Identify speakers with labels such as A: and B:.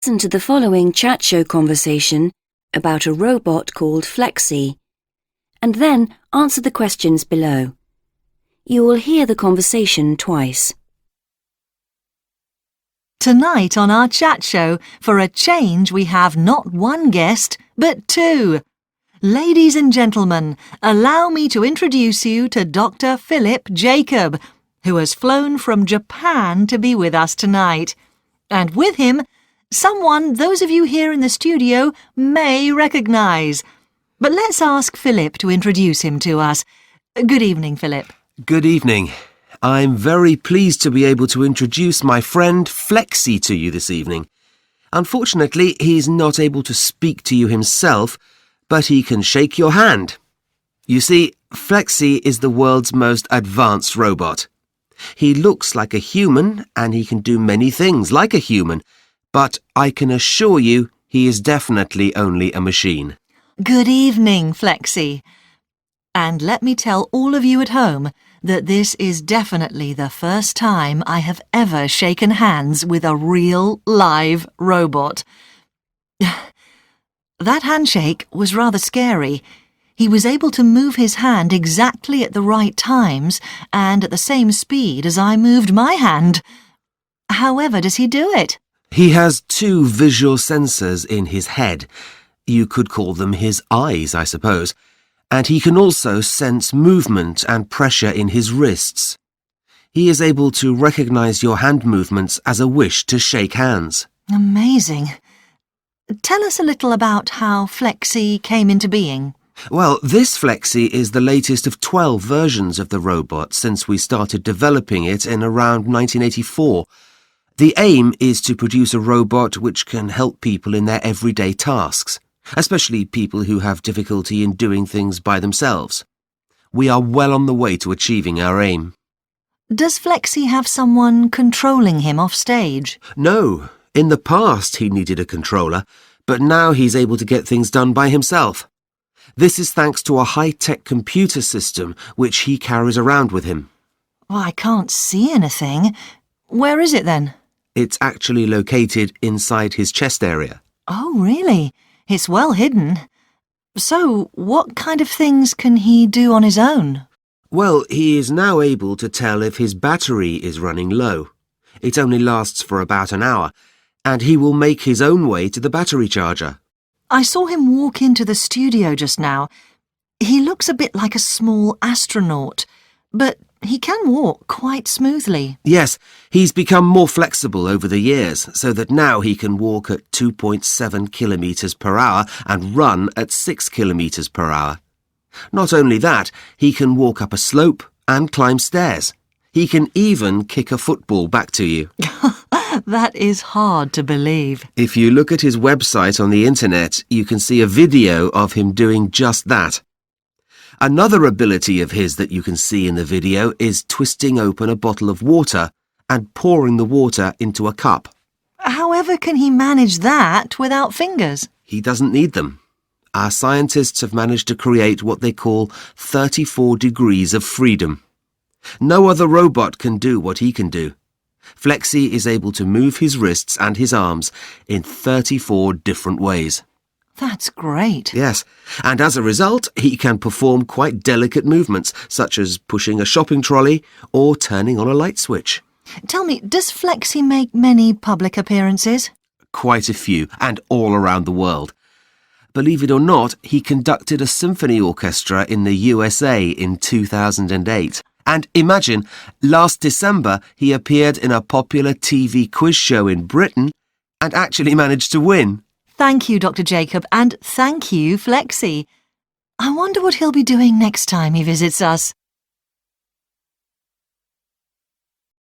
A: Listen to the following chat show conversation about a robot called Flexi, and then answer the questions below. You will hear the conversation twice.
B: Tonight on our chat show, for a change, we have not one guest, but two. Ladies and gentlemen, allow me to introduce you to Dr. Philip Jacob, who has flown from Japan to be with us tonight. And with him, someone those of you here in the studio may recognise. But let's ask Philip to introduce him to us. Good evening, Philip.
C: Good evening. I'm very pleased to be able to introduce my friend Flexi to you this evening. Unfortunately, he's not able to speak to you himself, but he can shake your hand. You see, Flexi is the world's most advanced robot. He looks like a human and he can do many things like a human, but I can assure you he is definitely only a machine.
B: Good evening, Flexi. And let me tell all of you at home that this is definitely the first time I have ever shaken hands with a real, live robot. That handshake was rather scary. He was able to move his hand exactly at the right times and at the same speed as I moved my hand. However does he do it?
C: He has two visual sensors in his head. You could call them his eyes, I suppose. And he can also sense movement and pressure in his wrists. He is able to recognise your hand movements as a wish to shake hands.
B: Amazing. Tell us a little about how Flexi came into being.
C: Well, this Flexi is the latest of 12 versions of the robot since we started developing it in around 1984. The aim is to produce a robot which can help people in their everyday tasks, especially people who have difficulty in doing things by themselves. We are well on the way to achieving our aim.
B: Does Flexi have someone controlling him off stage?
C: No, in the past he needed a controller, but now he's able to get things done by himself. This is thanks to a high-tech computer system which he carries around with him.
B: Well, I can't see anything. Where is it then?
C: It's actually located inside his chest area.
B: Oh, really? It's well hidden. So, what kind of things can he do on his own?
C: Well, he is now able to tell if his battery is running low. It only lasts for about an hour, and he will make his own way to the battery charger.
B: I saw him walk into the studio just now. He looks a bit like a small astronaut, but he can walk quite smoothly.
C: Yes, he's become more flexible over the years, so that now he can walk at 2.7 kilometres per hour and run at 6 kilometres per hour. Not only that, he can walk up a slope and climb stairs. He can even kick a football back to you.
B: That is hard to believe.
C: If you look at his website on the internet, you can see a video of him doing just that. Another ability of his that you can see in the video is twisting open a bottle of water and pouring the water into a cup.
B: However can he manage that without fingers?
C: He doesn't need them. Our scientists have managed to create what they call 34 degrees of freedom. No other robot can do what he can do. Flexi is able to move his wrists and his arms in 34 different ways.
B: That's great.
C: Yes, and as a result, he can perform quite delicate movements, such as pushing a shopping trolley or turning on a light switch.
B: Tell me, does Flexi make many public appearances?
C: Quite a few, and all around the world. Believe it or not, he conducted a symphony orchestra in the USA in 2008. And imagine, last December he appeared in a popular TV quiz show in Britain and actually managed to win.
B: Thank you, Dr. Jacob, and thank you, Flexi. I wonder what he'll be doing next time he visits us.